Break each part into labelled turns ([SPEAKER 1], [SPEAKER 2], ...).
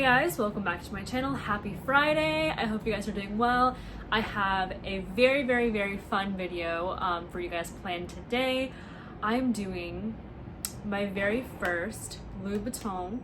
[SPEAKER 1] guys, welcome back to my channel. Happy Friday. I hope you guys are doing well. I have a very fun video for you guys planned today. I'm doing my very first Louboutin,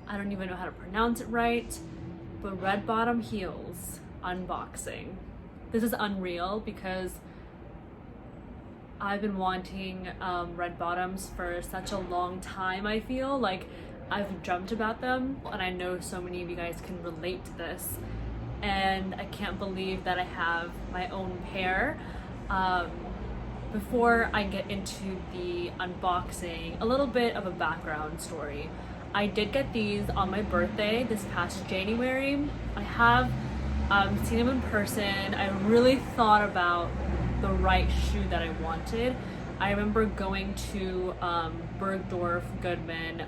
[SPEAKER 1] I don't even know how to pronounce it right, but red bottom heels unboxing. This is unreal because I've been wanting red bottoms for such a long time. I feel like I've dreamt about them, and I know so many of you guys can relate to this, and I can't believe that I have my own pair. Before I get into the unboxing, a little bit of a background story. I did get these on my birthday this past January. I have seen them in person. I really thought about the right shoe that I wanted. I remember going to Bergdorf Goodman,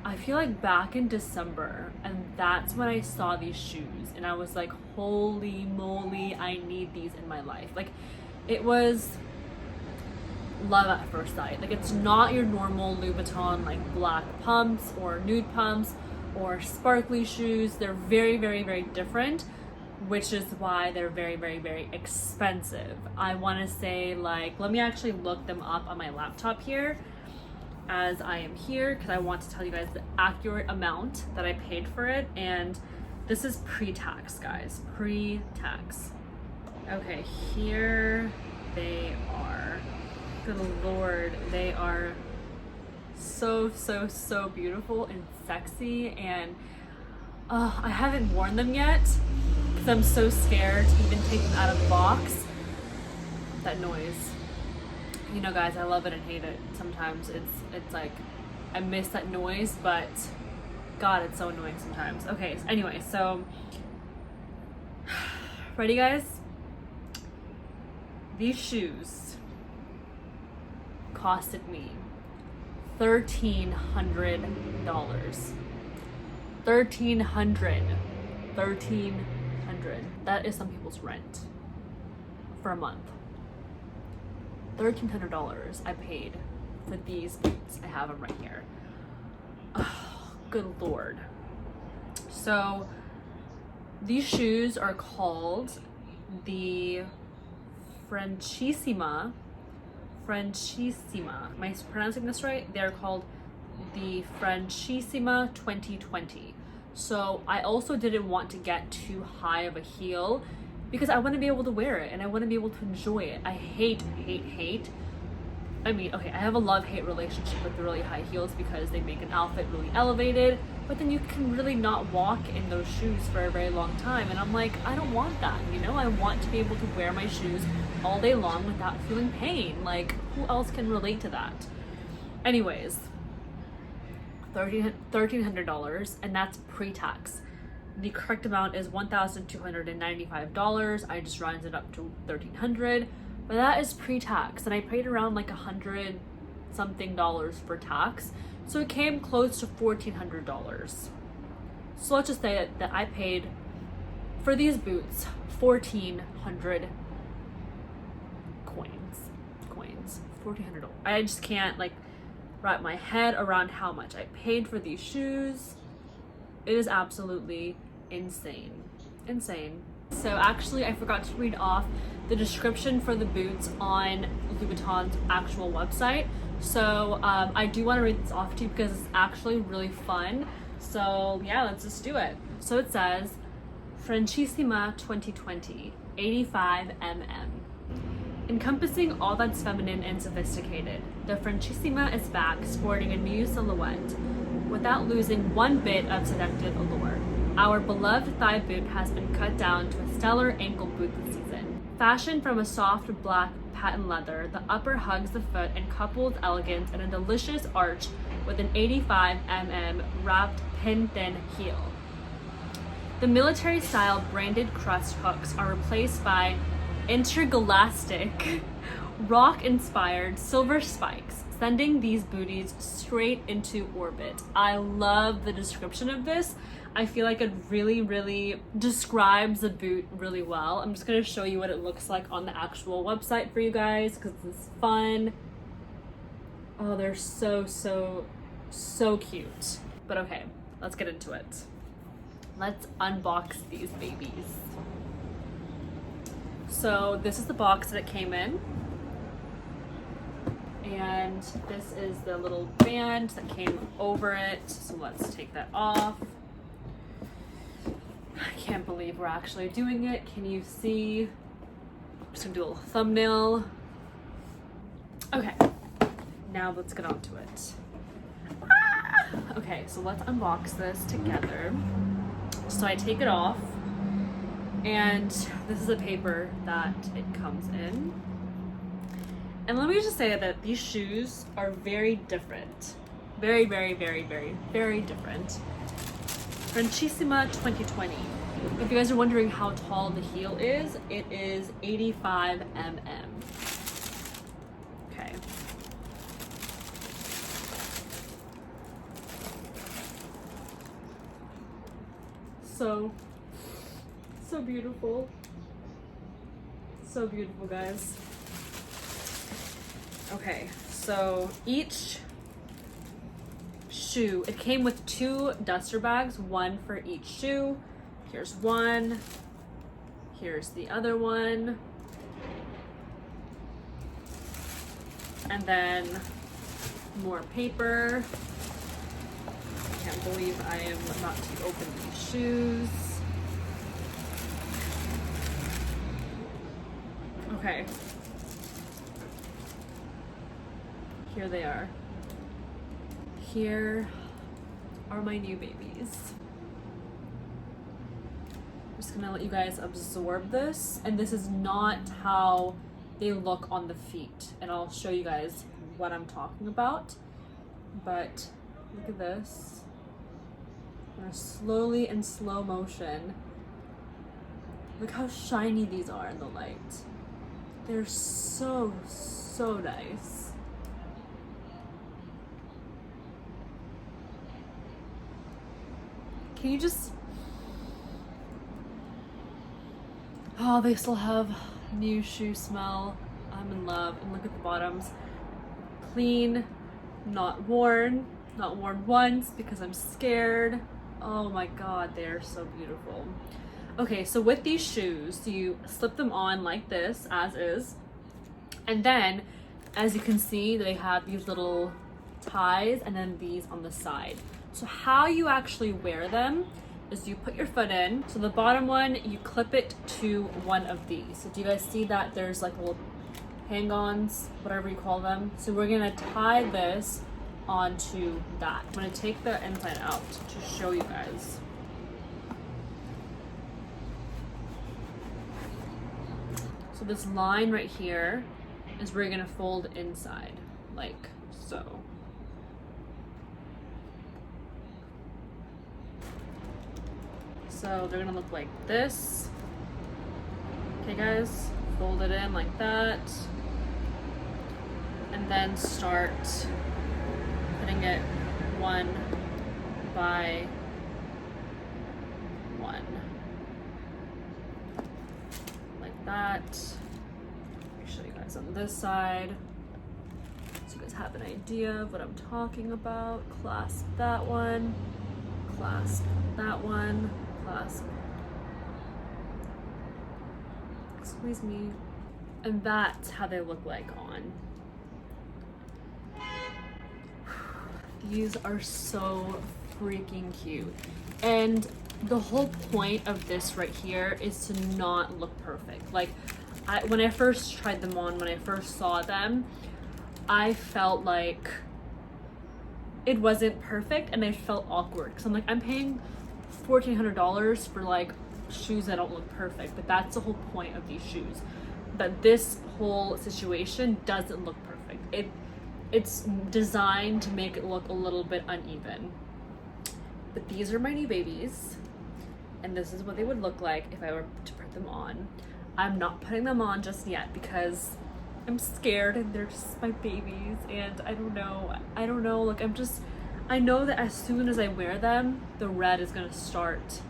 [SPEAKER 1] I feel like back in December, and that's when I saw these shoes and I was like, holy moly, I need these in my life. Like, it was love at first sight. Like, it's not your normal Louboutin like black pumps or nude pumps or sparkly shoes. They're very different, which is why they're very expensive. I want to say, like, let me actually look them up on my laptop here as I am here, because I want to tell you guys the accurate amount that I paid for it. And this is pre-tax, guys, pre-tax. Okay, here they are. Good Lord, they are so beautiful and sexy, and I haven't worn them yet because I'm so scared to even take them out of the box. That noise, you know, guys, I love it and hate it. Sometimes it's like I miss that noise, but God, it's so annoying sometimes. Okay, so anyway, so ready, guys? These shoes costed me $1,300. $1,300. That is some people's rent for a month. $1,300 I paid for these boots. I have them right here. Oh, good Lord. So these shoes are called the Frenchissima. Am I pronouncing this right? They're called the Frenchissima 2020. So I also didn't want to get too high of a heel because I want to be able to wear it and I want to be able to enjoy it. I hate. I mean, okay, I have a love-hate relationship with the really high heels because they make an outfit really elevated, but then you can really not walk in those shoes for a very long time. And I'm like, I don't want that, you know? I want to be able to wear my shoes all day long without feeling pain. Like, who else can relate to that? Anyways, $1,300, and that's pre-tax. The correct amount is $1,295. I just rounded it up to $1,300, but that is pre-tax, and I paid around like $100 something for tax, so it came close to $1,400. So let's just say that I paid for these boots $1,400 coins. $1,400. I just can't like wrap my head around how much I paid for these shoes. It is absolutely insane. So actually, I forgot to read off the description for the boots on Louboutin's actual website. So I do want to read this off to you because it's actually really fun. So yeah, let's just do it. So it says, Frenchissima 2020, 85 mm. Encompassing all that's feminine and sophisticated, the Frenchissima is back sporting a new silhouette without losing one bit of seductive allure. Our beloved thigh boot has been cut down to a stellar ankle boot this season. Fashioned from a soft black patent leather, the upper hugs the foot and couples elegance in a delicious arch with an 85 mm wrapped pin-thin heel. The military-style branded crust hooks are replaced by intergalactic, rock-inspired silver spikes, sending these booties straight into orbit. I love the description of this. I feel like it really describes the boot really well. I'm just gonna show you what it looks like on the actual website for you guys because it's fun. Oh, they're so cute. But okay, let's get into it. Let's unbox these babies. So this is the box that it came in. And this is the little band that came over it. So let's take that off. I can't believe we're actually doing it. Can you see? I'm just gonna do a little thumbnail. Okay, now let's get on to it. Okay, so let's unbox this together. So I take it off, and this is the paper that it comes in. And let me just say that these shoes are very different. Very, very, very, very, very different. Frenchissima 2020. If you guys are wondering how tall the heel is, it is 85 mm. Okay. So beautiful. So beautiful, guys. Okay, so each shoe, it came with 2 duster bags, one for each shoe. Here's one, here's the other one, and then more paper. I can't believe I am about to open these shoes. Okay. Here they are. Here are my new babies. I'm just gonna let you guys absorb this, and this is not how they look on the feet, and I'll show you guys what I'm talking about. But look at this. I'm gonna slowly in slow motion. Look how shiny these are in the light. They're so nice. Can you just... Oh, they still have new shoe smell. I'm in love. And look at the bottoms. Clean, not worn once because I'm scared. Oh my god, they are so beautiful. Okay, so with these shoes, you slip them on like this, as is. And then, as you can see, they have these little ties and then these on the side. So how you actually wear them is you put your foot in. So the bottom one, you clip it to one of these. So do you guys see that there's like little hang-ons, whatever you call them? So we're gonna tie this onto that. I'm gonna take the inside out to show you guys. So this line right here is where you're gonna fold inside, like so. So they're gonna look like this. Okay guys, fold it in like that. And then start putting it one by one. Like that. Let me show you guys on this side, so you guys have an idea of what I'm talking about. Clasp that one, clasp that one, clasp. Squeeze me. And that's how they look like on. These are so freaking cute. And the whole point of this right here is to not look perfect. Like, when I first tried them on, when I first saw them, I felt like it wasn't perfect and I felt awkward. Because I'm like, I'm paying $1,400 for like shoes that don't look perfect, but that's the whole point of these shoes. But this whole situation doesn't look perfect. It's designed to make it look a little bit uneven. But these are my new babies, and this is what they would look like if I were to put them on. I'm not putting them on just yet because I'm scared and they're just my babies, and I don't know, like I know that as soon as I wear them, the red is gonna start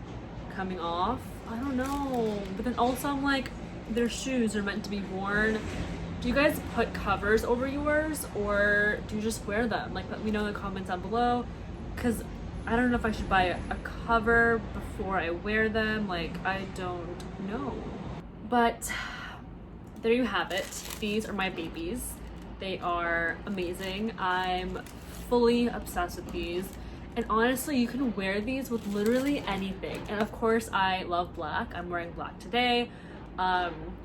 [SPEAKER 1] coming off. I don't know, but then also I'm like, their shoes are meant to be worn. Do you guys put covers over yours, or do you just wear them? Like, let me know in the comments down below, because I don't know if I should buy a cover before I wear them. Like, I don't know. But there you have it. These are my babies. They are amazing. I'm fully obsessed with these. And honestly, you can wear these with literally anything. And of course, I love black. I'm wearing black today.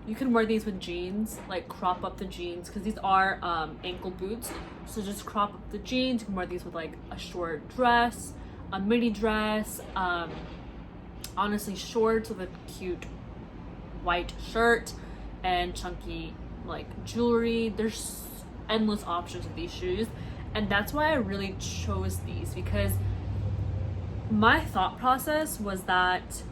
[SPEAKER 1] You can wear these with jeans, like crop up the jeans, because these are ankle boots. So just crop up the jeans. You can wear these with like a short dress, a midi dress, honestly shorts with a cute white shirt and chunky like jewelry. There's endless options of these shoes, and that's why I really chose these, because my thought process was that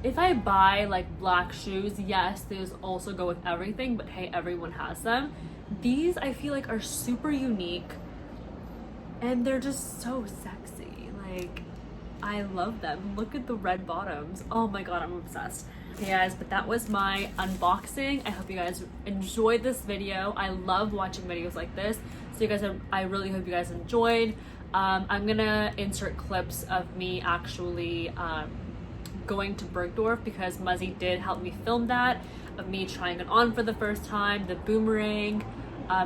[SPEAKER 1] if I buy like black shoes, yes, those also go with everything, but hey, everyone has them. These I feel like are super unique and they're just so sexy. Like, I love them. Look at the red bottoms. Oh my god, I'm obsessed. Okay guys, but that was my unboxing. I hope you guys enjoyed this video. I love watching videos like this. So you guys, I really hope you guys enjoyed. I'm gonna insert clips of me actually going to Bergdorf, because Muzzy did help me film that, of me trying it on for the first time, the boomerang,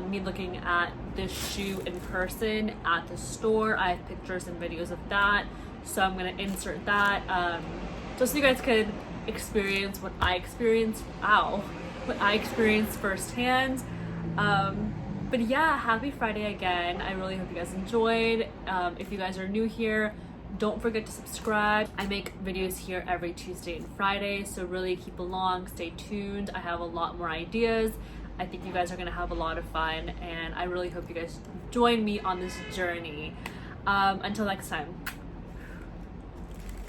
[SPEAKER 1] me looking at this shoe in person at the store. I have pictures and videos of that, so I'm gonna insert that just so you guys could experience what I experienced. What I experienced firsthand. But yeah, happy Friday again. I really hope you guys enjoyed. If you guys are new here, don't forget to subscribe. I make videos here every Tuesday and Friday, so really keep along, stay tuned. I have a lot more ideas. I think you guys are gonna have a lot of fun, and I really hope you guys join me on this journey. Until next time.